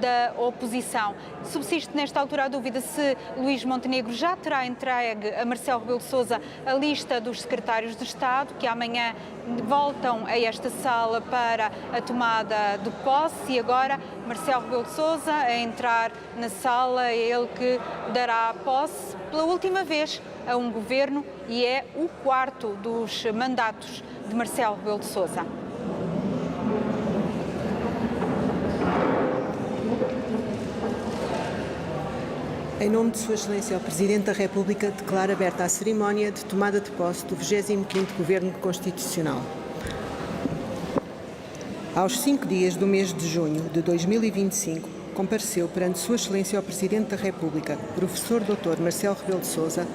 da oposição. Subsiste nesta altura a dúvida se Luís Montenegro já terá entregue a Marcelo Rebelo de Sousa a lista dos secretários de Estado, que amanhã voltam a esta sala para a tomada de posse, e agora Marcelo Rebelo de Sousa a entrar na sala, é ele que dará posse pela última vez a um governo e é o quarto dos mandatos de Marcelo Rebelo de Sousa. Em nome de Sua Excelência, o Presidente da República declara aberta a cerimónia de tomada de posse do 25º Governo Constitucional. Aos 5 dias do mês de junho de 2025, compareceu perante Sua Excelência o Presidente da República, Professor Dr. Marcelo Rebelo de Sousa,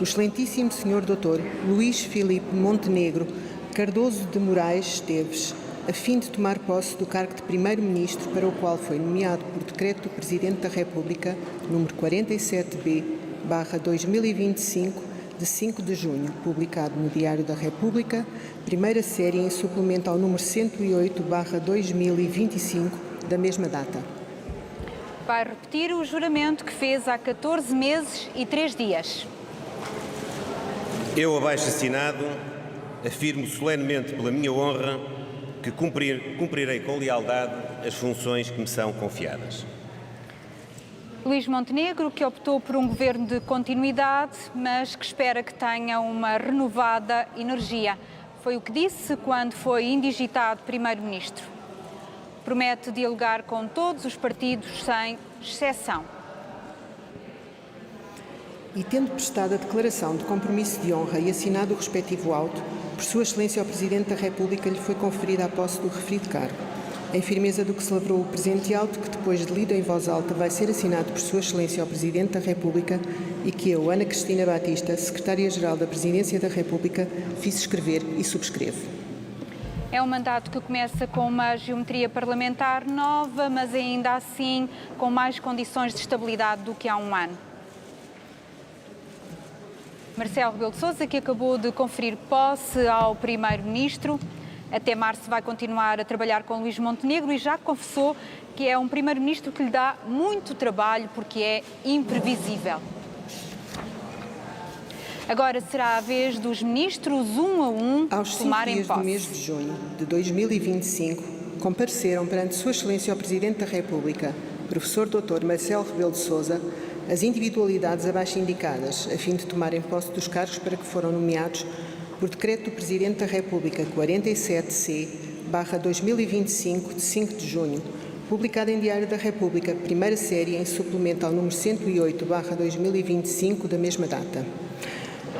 o Excelentíssimo Sr. Dr. Luís Filipe Montenegro Cardoso de Moraes Esteves, a fim de tomar posse do cargo de Primeiro-Ministro, para o qual foi nomeado por decreto do Presidente da República, número 47B/2025, de 5 de junho, publicado no Diário da República, primeira série em suplemento ao número 108/2025, da mesma data. Vai repetir o juramento que fez há 14 meses e 3 dias. Eu, abaixo assinado, afirmo solenemente pela minha honra que cumprirei com lealdade as funções que me são confiadas. Luís Montenegro, que optou por um governo de continuidade, mas que espera que tenha uma renovada energia. Foi o que disse quando foi indigitado Primeiro-Ministro. Promete dialogar com todos os partidos, sem exceção. E tendo prestado a declaração de compromisso de honra e assinado o respectivo auto, por Sua Excelência ao Presidente da República lhe foi conferida a posse do referido cargo, em firmeza do que se lavrou o presente auto, que depois de lido em voz alta vai ser assinado por Sua Excelência ao Presidente da República e que eu, Ana Cristina Batista, Secretária-Geral da Presidência da República, fiz escrever e subscrevo. É um mandato que começa com uma geometria parlamentar nova, mas ainda assim com mais condições de estabilidade do que há um ano. Marcelo Rebelo de Sousa, que acabou de conferir posse ao Primeiro-Ministro, até março vai continuar a trabalhar com Luís Montenegro e já confessou que é um Primeiro-Ministro que lhe dá muito trabalho porque é imprevisível. Agora será a vez dos ministros, um a um, tomarem posse. Aos 5 dias do mês de junho de 2025, compareceram perante Sua Excelência ao Presidente da República, Professor Dr. Marcelo Rebelo de Sousa, as individualidades abaixo indicadas, a fim de tomarem posse dos cargos para que foram nomeados por decreto do Presidente da República 47C/2025, de 5 de junho, publicado em Diário da República, primeira série em suplemento ao número 108/2025, da mesma data.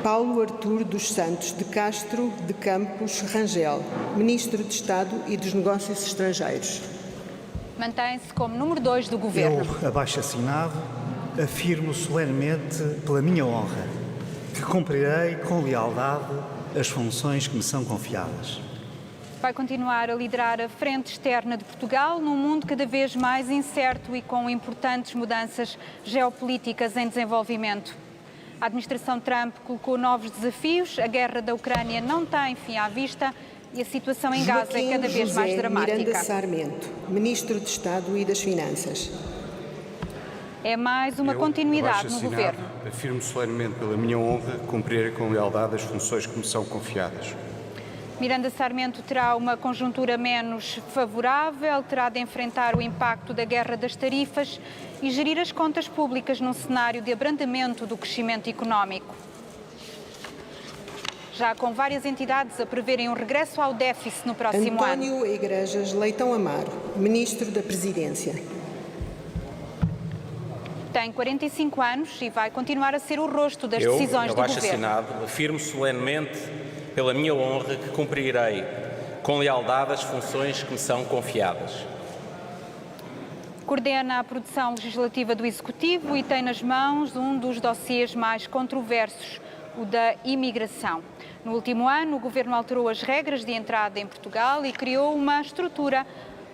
Paulo Artur dos Santos de Castro de Campos Rangel, Ministro de Estado e dos Negócios Estrangeiros. Mantém-se como número 2 do Governo. Eu, abaixo assinado, afirmo solenemente pela minha honra que cumprirei com lealdade as funções que me são confiadas. Vai continuar a liderar a frente externa de Portugal num mundo cada vez mais incerto e com importantes mudanças geopolíticas em desenvolvimento. A administração Trump colocou novos desafios, a guerra da Ucrânia não tem fim à vista e a situação em Gaza é cada vez mais dramática. Miranda Sarmento, Ministro de Estado e das Finanças. É mais uma continuidade no governo. Afirmo solenemente pela minha honra cumprir com lealdade as funções que me são confiadas. Miranda Sarmento terá uma conjuntura menos favorável, terá de enfrentar o impacto da guerra das tarifas e gerir as contas públicas num cenário de abrandamento do crescimento económico. Já com várias entidades a preverem um regresso ao déficit no próximo ano. António Igrejas Leitão Amaro, Ministro da Presidência. Tem 45 anos e vai continuar a ser o rosto das decisões do governo. Eu, abaixo assinado, afirmo solenemente pela minha honra que cumprirei com lealdade as funções que me são confiadas. Coordena a produção legislativa do Executivo e tem nas mãos um dos dossiês mais controversos, o da imigração. No último ano, o Governo alterou as regras de entrada em Portugal e criou uma estrutura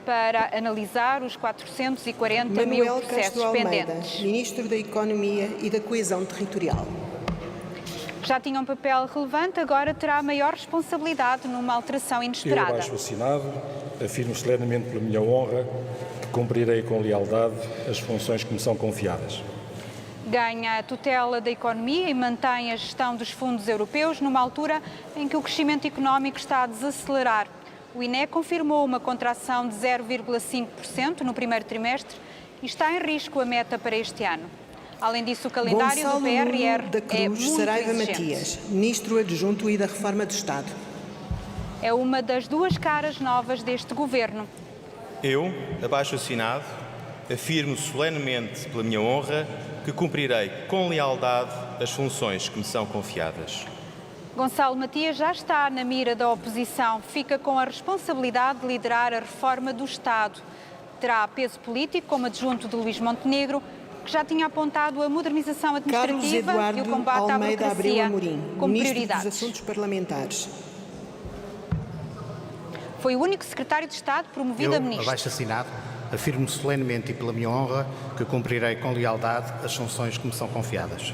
para analisar os 440 mil processos pendentes. Ministro da Economia e da Coesão Territorial. Já tinha um papel relevante, agora terá maior responsabilidade numa alteração inesperada. Eu, abaixo assinado, afirmo solenemente pela minha honra que cumprirei com lealdade as funções que me são confiadas. Ganha a tutela da economia e mantém a gestão dos fundos europeus numa altura em que o crescimento económico está a desacelerar. O INE confirmou uma contração de 0,5% no primeiro trimestre e está em risco a meta para este ano. Além disso, o calendário Gonçalo do PRR Nuno da Cruz é muito Saraiva exigente. Matias, Ministro Adjunto e da Reforma do Estado. É uma das duas caras novas deste governo. Eu, abaixo-assinado, afirmo solenemente pela minha honra que cumprirei com lealdade as funções que me são confiadas. Gonçalo Matias já está na mira da oposição, fica com a responsabilidade de liderar a reforma do Estado. Terá peso político como adjunto de Luís Montenegro, que já tinha apontado a modernização Carlos administrativa Eduardo e o combate à Almeida Abreu burocracia Amorim, como Ministro prioridades. dos Assuntos Parlamentares. Foi o único secretário de Estado promovido a Eu, ministro. abaixo-assinado, afirmo solenemente e pela minha honra que cumprirei com lealdade as funções que me são confiadas.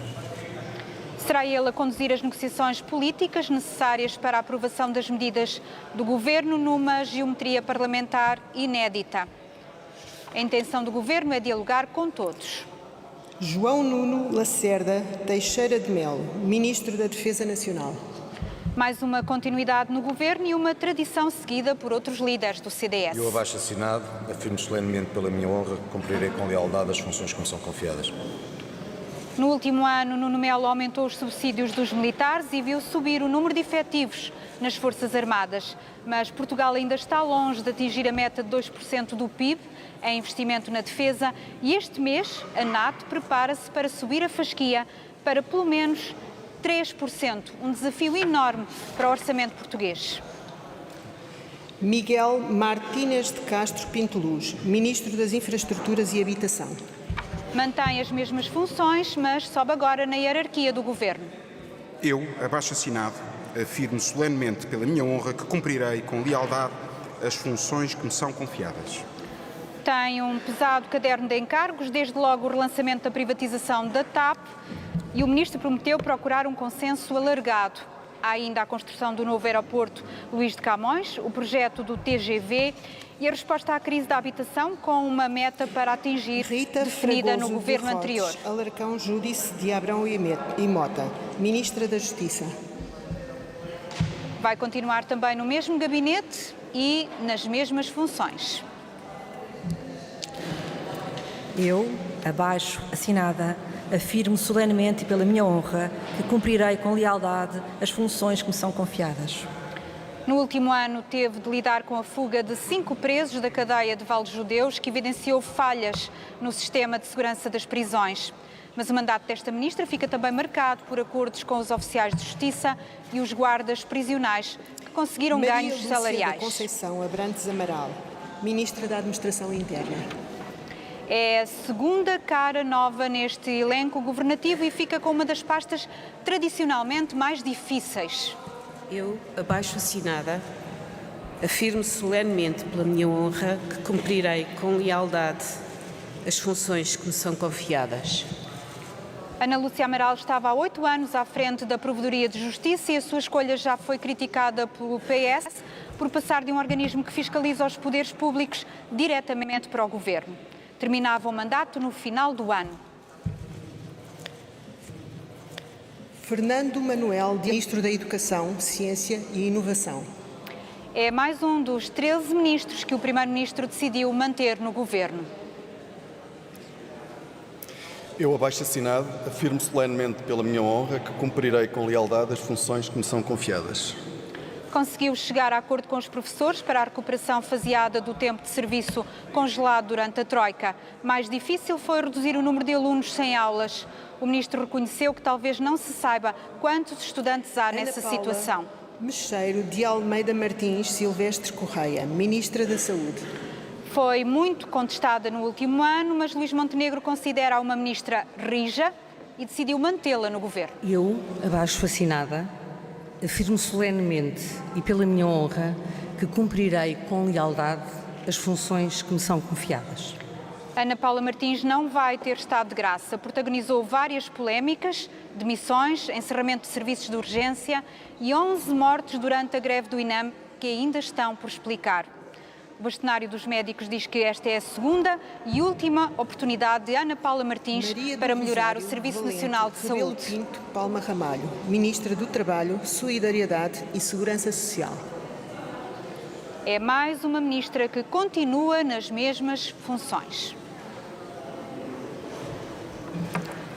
Será ele a conduzir as negociações políticas necessárias para a aprovação das medidas do Governo numa geometria parlamentar inédita. A intenção do Governo é dialogar com todos. João Nuno Lacerda Teixeira de Melo, Ministro da Defesa Nacional. Mais uma continuidade no Governo e uma tradição seguida por outros líderes do CDS. Eu, abaixo-assinado, afirmo solenemente pela minha honra que cumprirei com lealdade as funções que me são confiadas. No último ano, Nuno Melo aumentou os subsídios dos militares e viu subir o número de efetivos nas Forças Armadas. Mas Portugal ainda está longe de atingir a meta de 2% do PIB em investimento na defesa e este mês a NATO prepara-se para subir a fasquia para pelo menos 3%, um desafio enorme para o orçamento português. Miguel Martínez de Castro Pinto-Luz, Ministro das Infraestruturas e Habitação. Mantém as mesmas funções, mas sobe agora na hierarquia do Governo. Eu, abaixo-assinado, afirmo solenemente pela minha honra que cumprirei com lealdade as funções que me são confiadas. Tem um pesado caderno de encargos, desde logo o relançamento da privatização da TAP, e o Ministro prometeu procurar um consenso alargado. Há ainda a construção do novo aeroporto Luís de Camões, o projeto do TGV e a resposta à crise da habitação com uma meta para atingir Rita definida Fragoso no governo de anterior. Rodes, Alarcão Júdice de Abrão e Mota, Ministra da Justiça. Vai continuar também no mesmo gabinete e nas mesmas funções. Eu, abaixo-assinada, afirmo solenemente e pela minha honra que cumprirei com lealdade as funções que me são confiadas. No último ano, teve de lidar com a fuga de 5 presos da cadeia de Valdejudeus, que evidenciou falhas no sistema de segurança das prisões. Mas o mandato desta ministra fica também marcado por acordos com os oficiais de justiça e os guardas prisionais, que conseguiram ganhos Maria salariais. Da Conceição Abrantes Amaral, Ministra da Administração Interna. É a segunda cara nova neste elenco governativo e fica com uma das pastas tradicionalmente mais difíceis. Eu, abaixo-assinada, afirmo solenemente pela minha honra que cumprirei com lealdade as funções que me são confiadas. Ana Lúcia Amaral estava há 8 anos à frente da Provedoria de Justiça e a sua escolha já foi criticada pelo PS por passar de um organismo que fiscaliza os poderes públicos diretamente para o Governo. Terminava o mandato no final do ano. Fernando Manuel, Ministro da Educação, Ciência e Inovação. É mais um dos 13 ministros que o Primeiro-Ministro decidiu manter no Governo. Eu, abaixo-assinado, afirmo solenemente pela minha honra que cumprirei com lealdade as funções que me são confiadas. Conseguiu chegar a acordo com os professores para a recuperação faseada do tempo de serviço congelado durante a Troika. Mais difícil foi reduzir o número de alunos sem aulas. O Ministro reconheceu que talvez não se saiba quantos estudantes há nessa situação. Mexeiro de Almeida Martins Silvestre Correia, Ministra da Saúde. Foi muito contestada no último ano, mas Luís Montenegro considera-a uma ministra rija e decidiu mantê-la no governo. Eu, abaixo-assinada, afirmo solenemente e pela minha honra que cumprirei com lealdade as funções que me são confiadas. Ana Paula Martins não vai ter estado de graça. Protagonizou várias polémicas, demissões, encerramento de serviços de urgência e 11 mortes durante a greve do INAM que ainda estão por explicar. O bastonário dos médicos diz que esta é a segunda e última oportunidade de Ana Paula Martins para melhorar o Serviço Nacional de Saúde. Pinto Palma Ramalho, Ministra do Trabalho, Solidariedade e Segurança Social. É mais uma ministra que continua nas mesmas funções.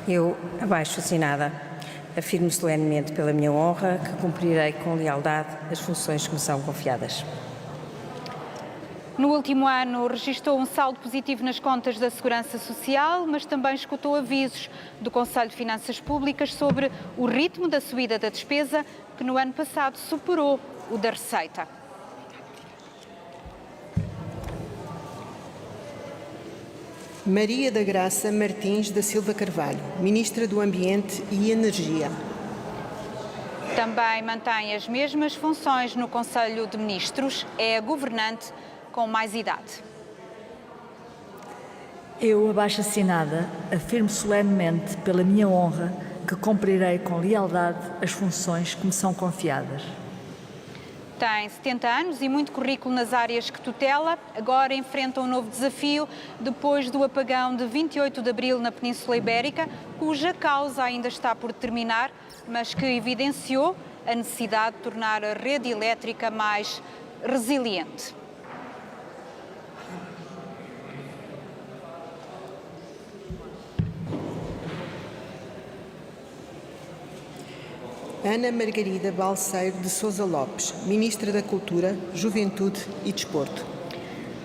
Eu, abaixo-assinada, afirmo solenemente pela minha honra que cumprirei com lealdade as funções que me são confiadas. No último ano, registrou um saldo positivo nas contas da Segurança Social, mas também escutou avisos do Conselho de Finanças Públicas sobre o ritmo da subida da despesa, que no ano passado superou o da receita. Maria da Graça Martins da Silva Carvalho, Ministra do Ambiente e Energia. Também mantém as mesmas funções no Conselho de Ministros, é a governante com mais idade. Eu, abaixo-assinada, afirmo solenemente pela minha honra que cumprirei com lealdade as funções que me são confiadas. Tem 70 anos e muito currículo nas áreas que tutela. Agora enfrenta um novo desafio depois do apagão de 28 de abril na Península Ibérica, cuja causa ainda está por determinar, mas que evidenciou a necessidade de tornar a rede elétrica mais resiliente. Ana Margarida Balseiro de Sousa Lopes, Ministra da Cultura, Juventude e Desporto.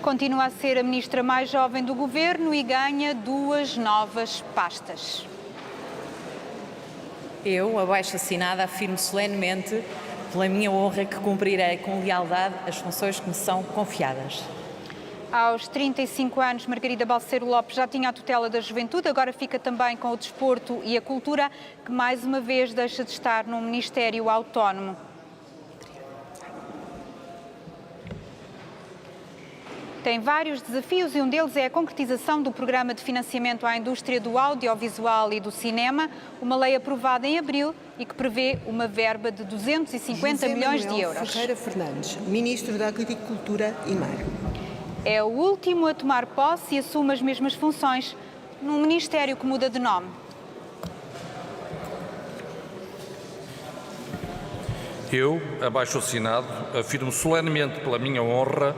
Continua a ser a ministra mais jovem do Governo e ganha 2 novas pastas. Eu, abaixo-assinada, afirmo solenemente pela minha honra que cumprirei com lealdade as funções que me são confiadas. Aos 35 anos, Margarida Balseiro Lopes já tinha a tutela da juventude, agora fica também com o desporto e a cultura, que mais uma vez deixa de estar num ministério autónomo. Tem vários desafios e um deles é a concretização do Programa de Financiamento à Indústria do Audiovisual e do Cinema, uma lei aprovada em abril e que prevê uma verba de 250 milhões de euros. Ferreira Fernandes, Ministro da Agricultura e Mar. É o último a tomar posse e assume as mesmas funções num ministério que muda de nome. Eu, abaixo-assinado, afirmo solenemente pela minha honra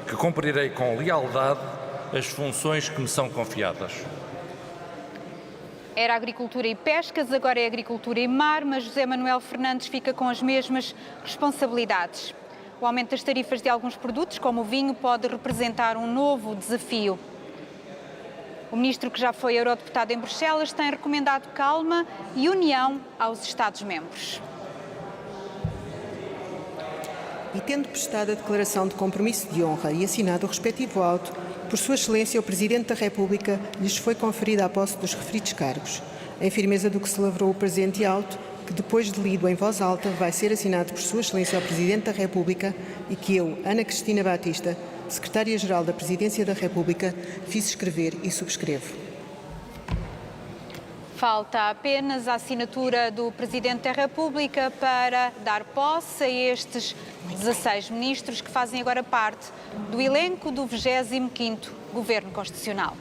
que cumprirei com lealdade as funções que me são confiadas. Era Agricultura e Pescas, agora é Agricultura e Mar, mas José Manuel Fernandes fica com as mesmas responsabilidades. O aumento das tarifas de alguns produtos, como o vinho, pode representar um novo desafio. O ministro, que já foi eurodeputado em Bruxelas, tem recomendado calma e união aos Estados-membros. E tendo prestado a declaração de compromisso de honra e assinado o respectivo auto, por Sua Excelência o Presidente da República lhes foi conferida a posse dos referidos cargos. Em firmeza do que se lavrou o presente auto, que depois de lido em voz alta vai ser assinado por Sua Excelência o Presidente da República e que eu, Ana Cristina Batista, Secretária-Geral da Presidência da República, fiz escrever e subscrevo. Falta apenas a assinatura do Presidente da República para dar posse a estes 16 ministros que fazem agora parte do elenco do 25º Governo Constitucional.